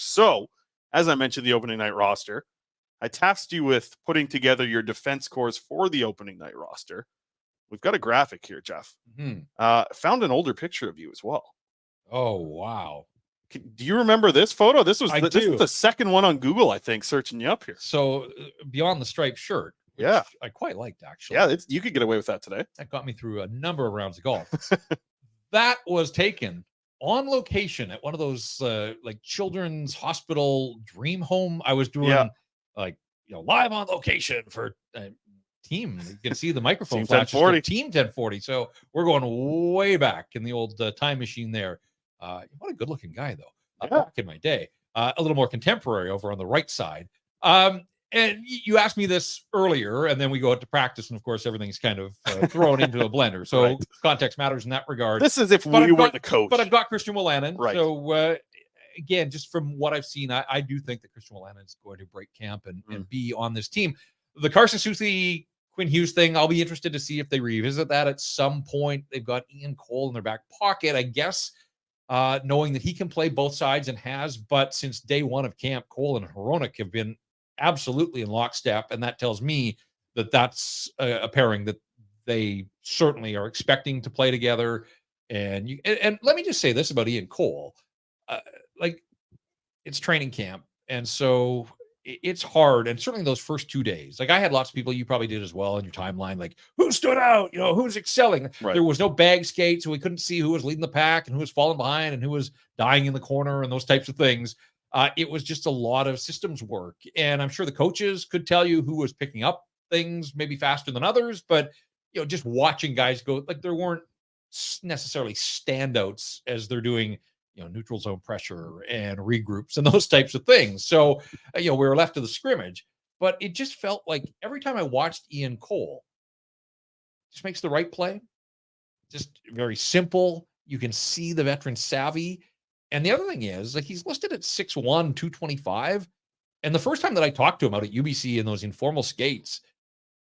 works. So, as I mentioned, the opening night roster, I tasked you with putting together your defense cores for the opening night roster. We've got a graphic here, Jeff. Found an older picture of you as well. Oh, wow. Do you remember this photo? This is the second one on Google, I think, searching you up here. So beyond the striped shirt, which I quite liked, actually. Yeah, you could get away with that today. That got me through a number of rounds of golf. That was taken on location at one of those like children's hospital dream home. I was doing live on location for team. You can see the microphone flashes. Team 1040. So we're going way back in the old time machine there. What a good looking guy, though. Back in my day. A little more contemporary over on the right side. And you asked me this earlier, and then we go out to practice, and of course, everything's kind of thrown into a blender. So context matters in that regard. This is if we were the coach. But I've got Christian Wolanin. Right. So, again, just from what I've seen, I do think that Christian Wolanin is going to break camp and be on this team. The Carson Soucy, Quinn Hughes thing, I'll be interested to see if they revisit that at some point. They've got Ian Cole in their back pocket, I guess, knowing that he can play both sides and has. But since day one of camp, Cole and Hronek have been absolutely in lockstep, and that tells me that that's a pairing that they certainly are expecting to play together. And let me just say this about Ian Cole, it's training camp, and so it's hard. And certainly those first 2 days, like I had lots of people, you probably did as well in your timeline, like who stood out, who's excelling. There was no bag skate, so we couldn't see who was leading the pack and who was falling behind and who was dying in the corner and those types of things. It was just a lot of systems work. And I'm sure the coaches could tell you who was picking up things maybe faster than others, but, just watching guys go, like there weren't necessarily standouts as they're doing, neutral zone pressure and regroups and those types of things. So, we were left to the scrimmage, but it just felt like every time I watched Ian Cole, just makes the right play. Just very simple. You can see the veteran savvy. And the other thing is, like, he's listed at 6'1", 225. And the first time that I talked to him out at UBC in those informal skates,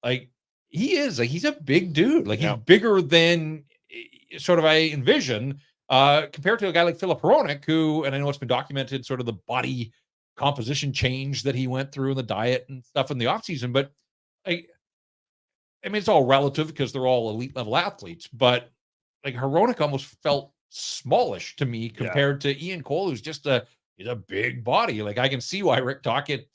like, he's a big dude. Like, he's bigger than sort of I envision, compared to a guy like Filip Hronek, who, and I know it's been documented, sort of the body composition change that he went through in the diet and stuff in the offseason. But I mean, it's all relative because they're all elite level athletes. But like, Hronek almost felt smallish to me compared to Ian Cole, who's just he's a big body. Like, I can see why Rick Tocchet,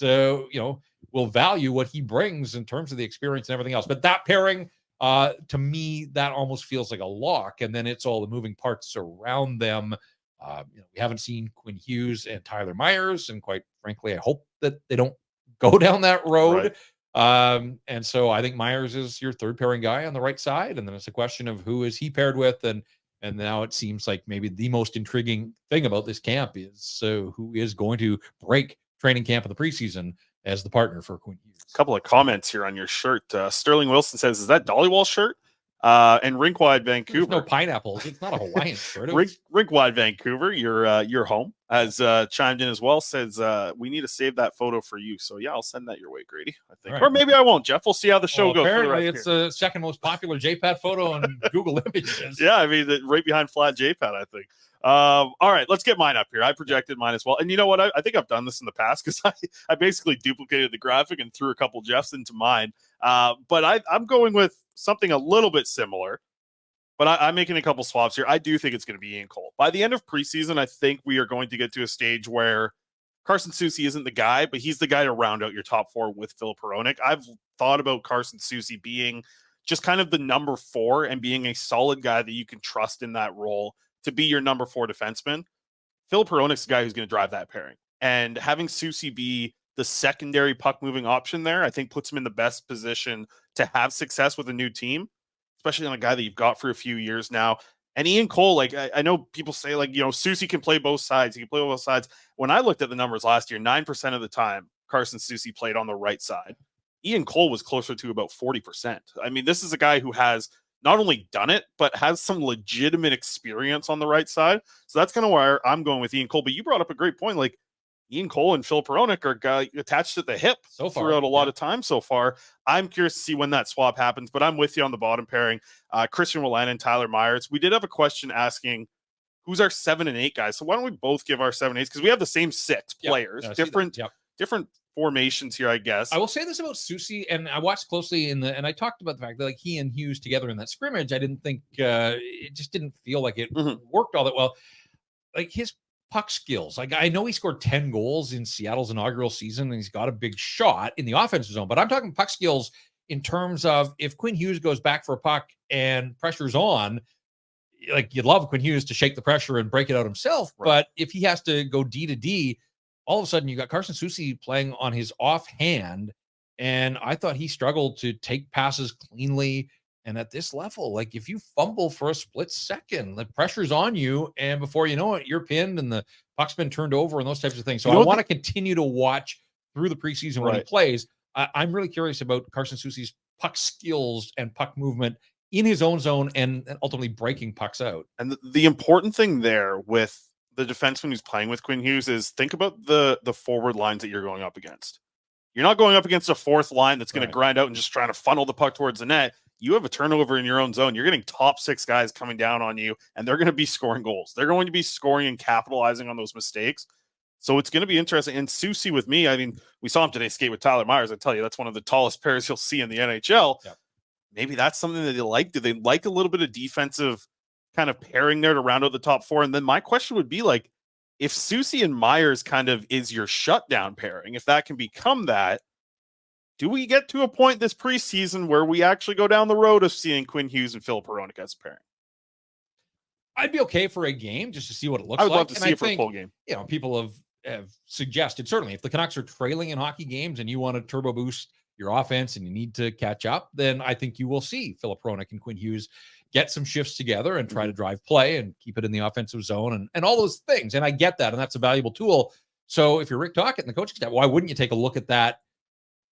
will value what he brings in terms of the experience and everything else. But that pairing, to me, that almost feels like a lock. And then it's all the moving parts around them. We haven't seen Quinn Hughes and Tyler Myers, and quite frankly, I hope that they don't go down that road. And so I think Myers is your third pairing guy on the right side, and then it's a question of who is he paired with. And now it seems like maybe the most intriguing thing about this camp is who is going to break training camp in the preseason as the partner for Quinn Hughes. A couple of comments here on your shirt. Sterling Wilson says, "Is that Dollywall shirt?" And Rinkwide Vancouver. There's no pineapples. It's not a Hawaiian shirt. Rinkwide Vancouver, your home, has chimed in as well. Says we need to save that photo for you. So yeah, I'll send that your way, Grady. I think, or maybe I won't. Jeff, we'll see how the show goes. Apparently, it's the second most popular JPAD photo on Google Images. Yeah, I mean, right behind flat JPAD, I think. All right, let's get mine up here. I projected mine as well. And you know what? I think I've done this in the past because I basically duplicated the graphic and threw a couple Jeffs into mine. But I'm going with something a little bit similar. But I'm making a couple swaps here. I do think it's going to be Ian Cole. By the end of preseason, I think we are going to get to a stage where Carson Soucy isn't the guy, but he's the guy to round out your top four with Filip Hronek. I've thought about Carson Soucy being just kind of the number 4 and being a solid guy that you can trust in that role to be your number 4 defenseman. Filip Hronek's the guy who's going to drive that pairing. And having Soucy be the secondary puck-moving option there, I think puts him in the best position to have success with a new team, especially on a guy that you've got for a few years now. And Ian Cole, like, I know people say, like, Soucy can play both sides. He can play both sides. When I looked at the numbers last year, 9% of the time, Carson Soucy played on the right side. Ian Cole was closer to about 40%. I mean, this is a guy who has not only done it, but has some legitimate experience on the right side. So that's kind of where I'm going with Ian Cole. But you brought up a great point. Like, Ian Cole and Filip Hronek are attached at the hip throughout a lot of time so far. I'm curious to see when that swap happens, but I'm with you on the bottom pairing. Christian Wolanin and Tyler Myers. We did have a question asking who's our 7 and 8 guys. So why don't we both give our 7 8s, because we have the same 6 players, different formations here, I guess. I will say this about Soucy, and I watched closely and I talked about the fact that like he and Hughes together in that scrimmage, I didn't think it just didn't feel like it worked all that well. Like his puck skills, like I know he scored 10 goals in Seattle's inaugural season, and he's got a big shot in the offensive zone, but I'm talking puck skills in terms of if Quinn Hughes goes back for a puck and pressure's on, like you'd love Quinn Hughes to shake the pressure and break it out himself. Right. But if he has to go D to D, all of a sudden you got Carson Soucy playing on his offhand. And I thought he struggled to take passes cleanly. And at this level, like if you fumble for a split second, the pressure's on you. And before you know it, you're pinned and the puck's been turned over and those types of things. So I want to continue to watch through the preseason when he plays. I'm really curious about Carson Soucy's puck skills and puck movement in his own zone and ultimately breaking pucks out. And the important thing there with the defenseman who's playing with Quinn Hughes is think about the forward lines that you're going up against. You're not going up against a fourth line that's going to grind out and just trying to funnel the puck towards the net. You have a turnover in your own zone. You're getting top 6 guys coming down on you, and they're going to be scoring goals. They're going to be scoring and capitalizing on those mistakes. So it's going to be interesting. And Soucy with me, I mean, we saw him today skate with Tyler Myers. I tell you, that's one of the tallest pairs you'll see in the NHL. Yep. Maybe that's something that they like. Do they like a little bit of defensive kind of pairing there to round out the top 4? And then my question would be like, if Soucy and Myers kind of is your shutdown pairing, if that can become that, do we get to a point this preseason where we actually go down the road of seeing Quinn Hughes and Filip Hronek as a pairing? I'd be okay for a game just to see what it looks like. I would love to see it for a full game. You know, people have suggested, certainly, if the Canucks are trailing in hockey games and you want to turbo boost your offense and you need to catch up, then I think you will see Filip Hronek and Quinn Hughes get some shifts together and try to drive play and keep it in the offensive zone and all those things. And I get that, and that's a valuable tool. So if you're Rick Tocchet and the coaching staff, why wouldn't you take a look at that,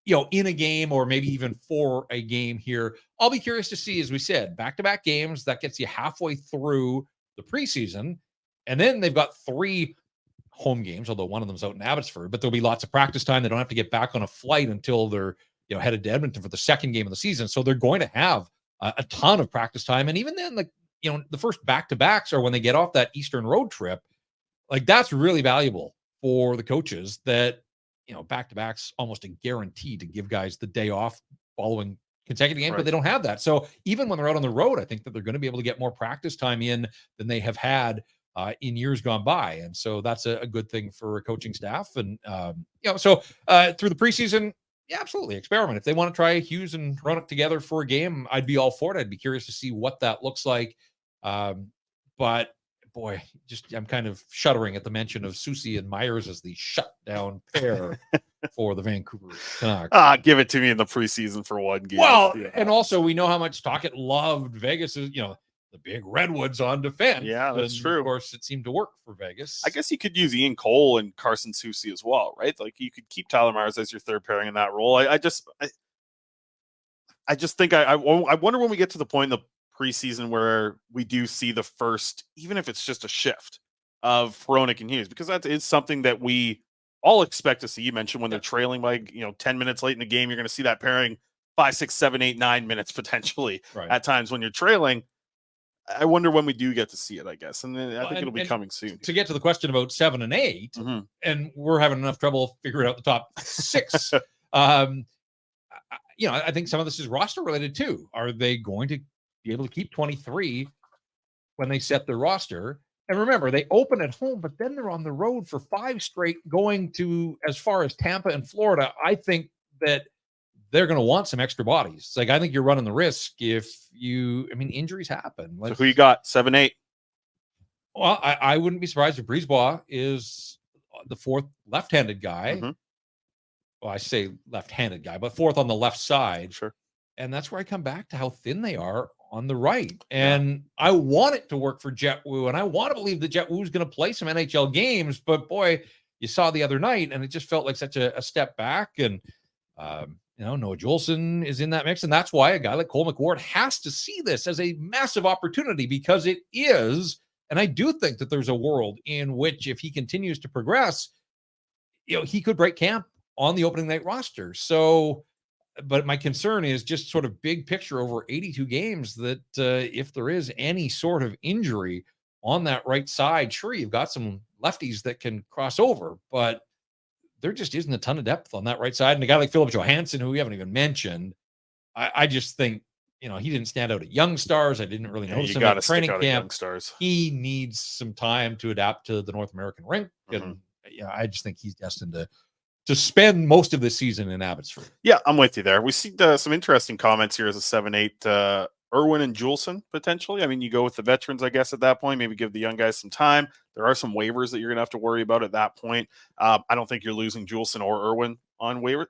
you know, in a game or maybe even for a game here? I'll be curious to see, as we said, back-to-back games. That gets you halfway through the preseason. And then they've got 3 home games, although one of them's out in Abbotsford, but there'll be lots of practice time. They don't have to get back on a flight until they're, you know, headed to Edmonton for the second game of the season. So they're going to have a ton of practice time. And even then, like, you know, the first back-to-backs are when they get off that Eastern road trip. Like, that's really valuable for the coaches that, you know, back-to-backs almost a guarantee to give guys the day off following consecutive games, but they don't have that. So even when they're out on the road, I think that they're going to be able to get more practice time in than they have had in years gone by. And so that's a good thing for a coaching staff. And, you know, so through the preseason, yeah, absolutely experiment. If they want to try Hughes and Hronek together for a game, I'd be all for it. I'd be curious to see what that looks like. But boy, just I'm kind of shuddering at the mention of Soucy and Myers as the shutdown pair for the Vancouver Canucks. Give it to me in the preseason for one game. Well, and also we know how much Tocchet loved Vegas, you know, the big redwoods on defense. Yeah, that's true. Of course, it seemed to work for Vegas. I guess you could use Ian Cole and Carson Soucy as well, right? Like you could keep Tyler Myers as your third pairing in that role. I just think I wonder when we get to the point in the preseason where we do see the first, even if it's just a shift of Hronek and Hughes, because that is something that we all expect to see. You mentioned when they're trailing by 10 minutes late in the game, you're going to see that pairing 5, 6, 7, 8, 9 minutes potentially at times when you're trailing. I wonder when we do get to see it, I guess. And then I think it'll be coming soon. To get to the question about 7 and 8, and we're having enough trouble figuring out the top 6. You know, I think some of this is roster related too. Are they going to be able to keep 23 when they set their roster? And remember, they open at home, but then they're on the road for 5 straight, going to as far as Tampa and Florida. I think that they're going to want some extra bodies. It's like, I think you're running the risk if injuries happen. So who you got? 7, 8? Well, I wouldn't be surprised if Brisebois is the 4th left-handed guy. Well, I say left-handed guy, but 4th on the left side. Sure. And that's where I come back to how thin they are on the right. And I want it to work for Jet Wu, and I want to believe that Jet Wu is going to play some NHL games, but boy, you saw the other night, and it just felt like such a step back. And, Noah Juulsen is in that mix, and that's why a guy like Cole McWard has to see this as a massive opportunity, because it is. And I do think that there's a world in which, if he continues to progress, he could break camp on the opening night roster. So, but my concern is just sort of big picture over 82 games that if there is any sort of injury, on that right side. Sure, you've got some lefties that can cross over, but there just isn't a ton of depth on that right side. And a guy like Philip Johansson, who we haven't even mentioned, I just think, he didn't stand out at Young Stars. I didn't really notice you him got to at stick training out at camp. Young Stars. He needs some time to adapt to the North American rink. Mm-hmm. And I just think he's destined to spend most of the season in Abbotsford. Yeah, I'm with you there. We see some interesting comments here as a 7-8. Irwin and Juleson, potentially. I mean, you go with the veterans, I guess, at that point. Maybe give the young guys some time. There are some waivers that you're going to have to worry about at that point. I don't think you're losing Juleson or Irwin on waiver.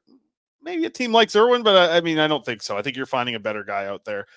Maybe a team likes Irwin, but I mean, I don't think so. I think you're finding a better guy out there.